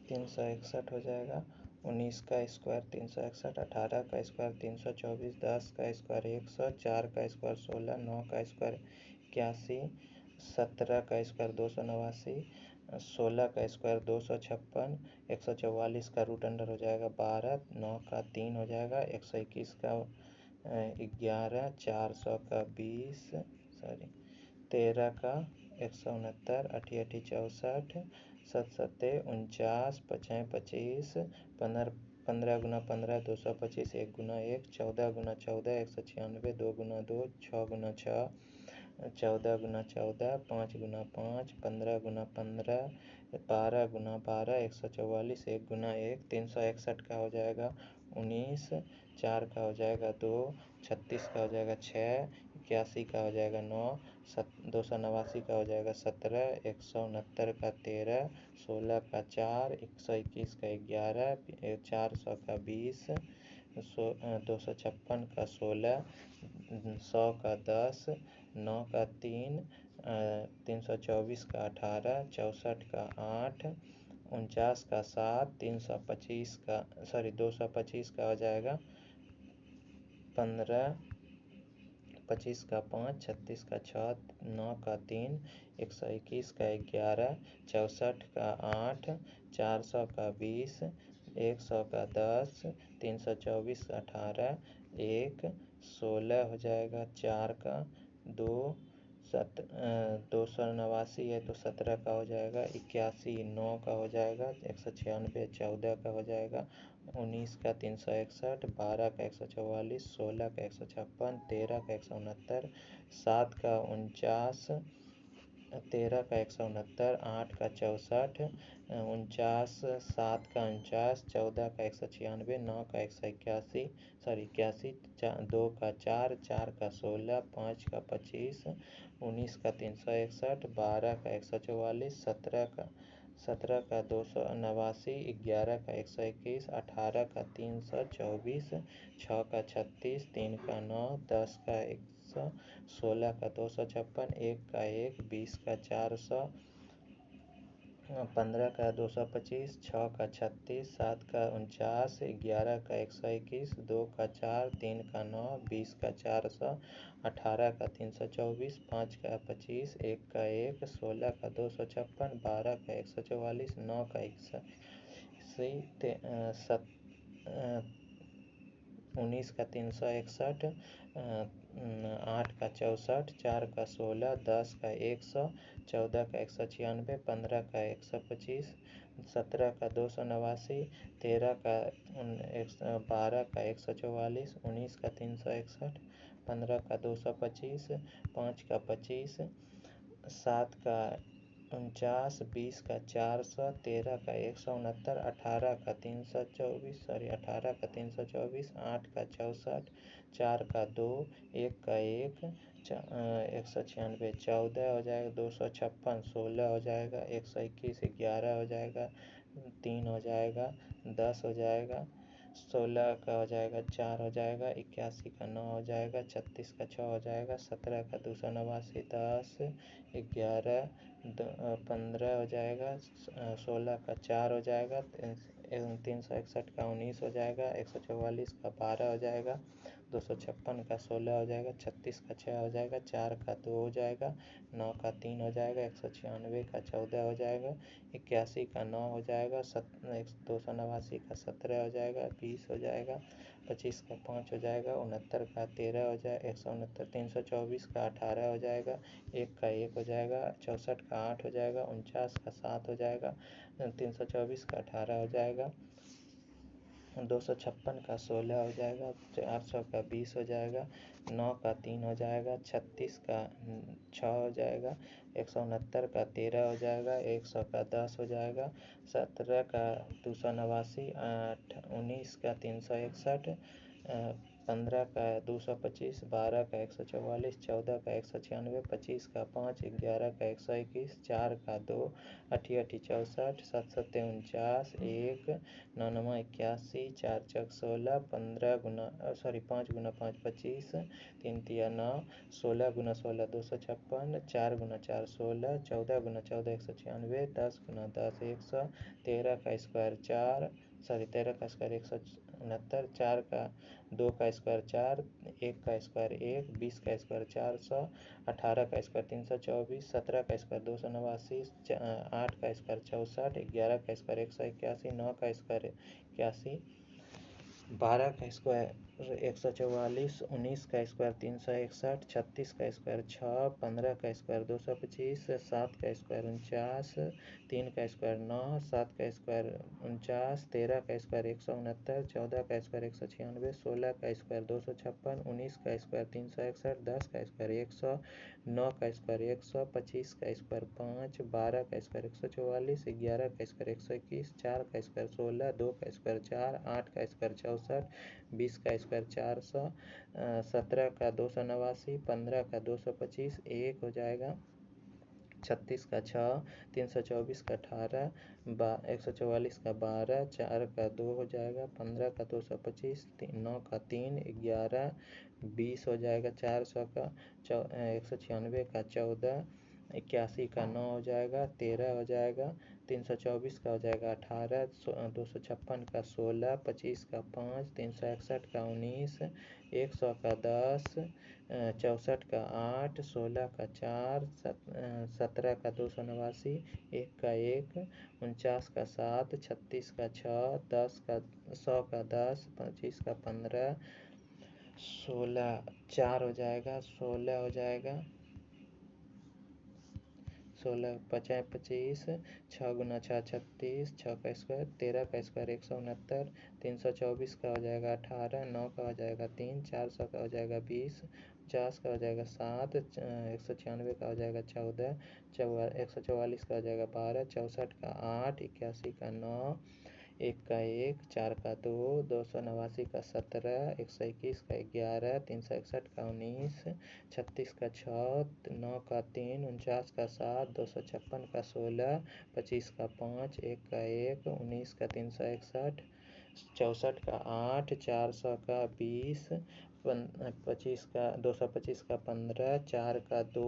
361 हो जाएगा। 19 का स्क्वायर 361, 18 का स्क्वायर 324, 10 का स्क्वायर 100, 4 का स्क्वायर 16, 9 का स्क्वायर 81, 17 का स्क्वायर 289, 16 का स्क्वायर 256, 144 का रूट अंडर हो जाएगा 12, 9 का 3 हो जाएगा, 121 का 11, 400 का 20, 13 का 169, 8 8 64, 7 7 49, 5 25, 15 गुना 15 225, 1 गुना 1, 14 गुना 14 196, 2 गुना 2 6 गुना 6, 14 गुना 14, 5 गुना 5, 15 गुना 15, 12 गुना 12, 144, 1 गुना 1, 361 का हो जाएगा 19, 4 का हो जाएगा 2, 36 का हो जाएगा 6, 81 का हो जाएगा 9, 289 का हो जाएगा 17, 169 का 13, 16 का 4, 121 का 11, 400 का 20, 256 का 16, 100 का 10, 9 का 3, 324 का 18, 64 का 8, 49 का 7, 225 का हो जाएगा 15, 25 का 5, 36 का 6, 9 का 3, 121 का 11, 64 का 8, 400 का 20, 100 का 10, 324 का 18, 1, 16 हो जाएगा 4 का 2, 289 है तो 17 का हो जाएगा, 81 9 का हो जाएगा, 196 14 का हो जाएगा, 19 का 361, 12 का 144, 16 का 156, 13 का 169, 7 का 49, 13 का 169, 8 का 64, 49, 7 का 49, 14 का 196, 9 का 81, 2 का 4, 4 का 16, 5 का 25, 19 का 361, 12 का 144, 17 का 289, 11 का 121, 18 का 324, 6 का 36, 3 का 9, 10 का 100, 16 का 256, 1 का 1, 20 का 400, 15 का 225, 6 का 36, 7 का 49, 11 का 121, 2 का 4, 3 का 9, 20 का 400, 18 का 324, 5 का 25, 1 का 1, 16 का 256, 12 का 144, 9 का 19 का 361, 8 का 64, 4 का 16, 10 का 100, 14 का 196, 15 का 125, 17 का 289, 13 का 12 का 144, 19 का 361, 15 का 225, 5 का 25, 7 का 49, 20 का 400, 13 का 169, 18 का 324, 8 का 64, 4 का 2, 1 का 1, 196, 14 हो जाएगा, 256, 16 हो जाएगा, 121, 11 हो जाएगा, 3 हो जाएगा, 10 हो जाएगा, 16 का हो जाएगा 4 हो जाएगा, 81 का 9 हो जाएगा, 36 का 6 हो जाएगा, 17 का 289, 10, 11, 15 हो जाएगा, 16 का 4 हो जाएगा, 361 का 19 हो जाएगा, 144 का 12 हो जाएगा, 256 का 16 हो जाएगा, 36 का 6 हो जाएगा, 4 का 2 हो जाएगा, 9 का 3 हो जाएगा, 196 का 14 हो जाएगा, 81 का 9 हो जाएगा, 289 का 17 हो जाएगा, 20 हो जाएगा, 25 का 5 हो जाएगा, 69 का 13 हो जाएगा, 169, 324 का 18 हो जाएगा, 1 का 1 हो जाएगा, 64 का 8 हो जाएगा, 49 का 7 हो जाएगा, 324 का 18 हो जाएगा, 256 का 16 हो जाएगा, 400 का 20 हो जाएगा, 9 का 3 हो जाएगा, 36 का 6 हो जाएगा, 169 का 13 हो जाएगा, 100 का 10 हो जाएगा, 17 का 289, 19 का 361, 15 का 225, 12 का 144, 14 का 196, 25 का 5, 11 का 121, 4 का 2, 8 64, 7 7 49, 1 9 81, 4 4 16, 5 गुना 5 25, 3 3 9, 16 गुना 16 256, 4 गुना 4 16, 14 गुना 14 196, 10 गुना 10 100, 13 का स्क्वायर 169, 4 का 2 का स्क्वायर 4, 1 का स्क्वायर 1, 20 का स्क्वायर 400, 18 का स्क्वायर 324, 17 का स्क्वायर 289, 8 का स्क्वायर 64, 11 का स्क्वायर 181, 9 का स्क्वायर 81, 12 का स्क्वायर 144, 19 का स्क्वायर 361, 36 का स्क्वायर 6, 15 का स्क्वायर 225, 7 का स्क्वायर 49, 3 का स्क्वायर 9, 7 का स्क्वायर 49, 13 का स्क्वायर 169, 14 का स्क्वायर 196, 16 का स्क्वायर 256, 19 का स्क्वायर 361, 10 का स्क्वायर 100, 9 का स्क्वायर 100, 25 का स्क्वायर 5, 12 का स्क्वायर 144, 11 का स्क्वायर 121, 4 का स्क्वायर 16, 2 का स्क्वायर 4, 8 का स्क्वायर 64, 20 का स्क्वायर 400, 17 का 289, 15 का 225, 1 हो जाएगा, 36 का 6, 324 का 18, 144 का 12, 4 का 2 हो जाएगा, 15 का 225, 9 का 3, 11, 20 हो जाएगा, 400 का 196 का 14, 81 का 9 हो जाएगा, 13 हो जाएगा, 324 का हो जाएगा 18, 256 का 16, 25 का 5, 361 का 19, 100 का 10, 64 का 8, 16 का 4, 17 का 289, 1 का 1, 49 का 7, 36 का 6, 10 का 100 का 10, 25 का 15, 16 4 हो जाएगा, 16 हो जाएगा, 16 50 25, 6 गुना 6 36, 6 का स्क्वायर 13 का स्क्वायर 169, 324 का हो जाएगा 18, 9 का हो जाएगा 3, 400 का हो जाएगा 20, 50 का हो जाएगा 7, 196 का हो जाएगा 14, 144 का हो जाएगा 12, 64 का 8, 81 का 9, 1 का 1, 4 का 2, 289 का 17, 121 का 11, 361 का 19, 36 का 6, 9 का 3, 49 का 7, 256 का 16, 25 का 5, 1 का 1, 19 का 361, 64 का 8, 400 का 20, 25 का 225 का 15, 4 का 2,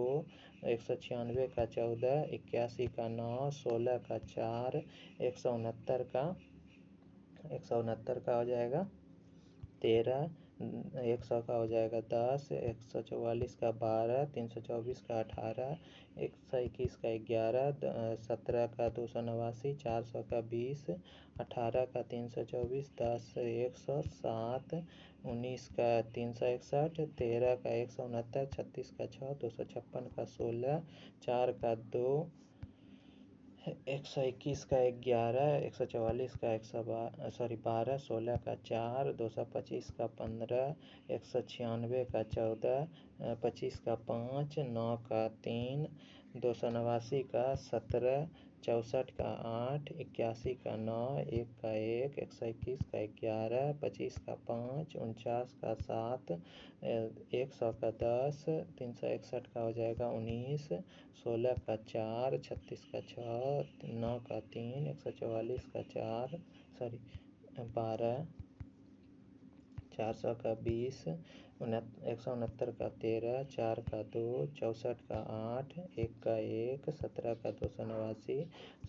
196 का 14, 81 का 9, 16 का 4, 169 का हो जाएगा 13, 100 का हो जाएगा 10, 144 का 12, 324 का 18, 121 का 11, 17 का 289, 400 का 20, 18 का 324, 10 100, 7, 19 का 361, 13 का 169, 36 का 6, 256 का 16, 4 का 2, 121 का 11, 144 का 12, 16 का 4, 225 का 15, 196 का 14, 25 का 5, 9 का 3, 289 का 17, 64 का 8, 81 का 9, 1 का 1, 121 का 11, 25 का 5, 49 का 7, 100 का 10, 361 का हो जाएगा 19, 16 का 4, 36 का 6, 9 का 3, 144 का 4, 12, 400 का 20, 169 का 13, 4 का 2, 64 का 8, 1 का 1, 17 का 289,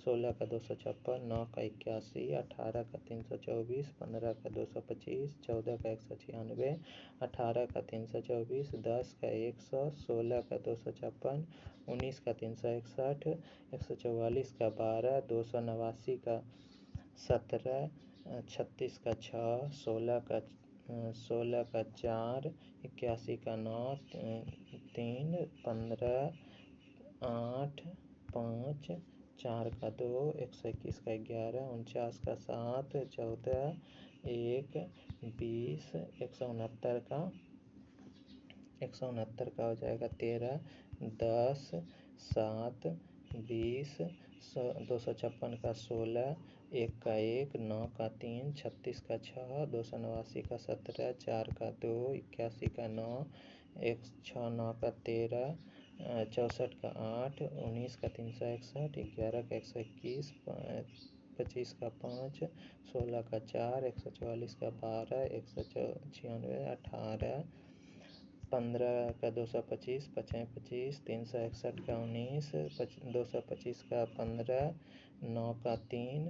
16 का 256, 9 का 81, 18 का 324, 15 का 225, 14 का 196, 18 का 324, 10 का 100, 16 का 256, 19 का 361, 144 का 12, 289 का 17, 36 का 6, 16 का 4, 81 का 9, 3, 15, 8, 5, 4 का 2, 121 का 11, 49 का 7, 14, 1, 20, 169 का हो जाएगा 13, 10, 7, 20, 256 का 16, 1 का 1, 9 का 3, 36 का 6, 289 का 17, 4 का 2, 81 का 9, 169 का 13, 64 का 8, 19 का 361, 11 का 121, 25 का 5, 16 का 4, 144 का 12, 196, 18, 15 का 225, 25, 361 का 19, 225 का 15, 9 का 3,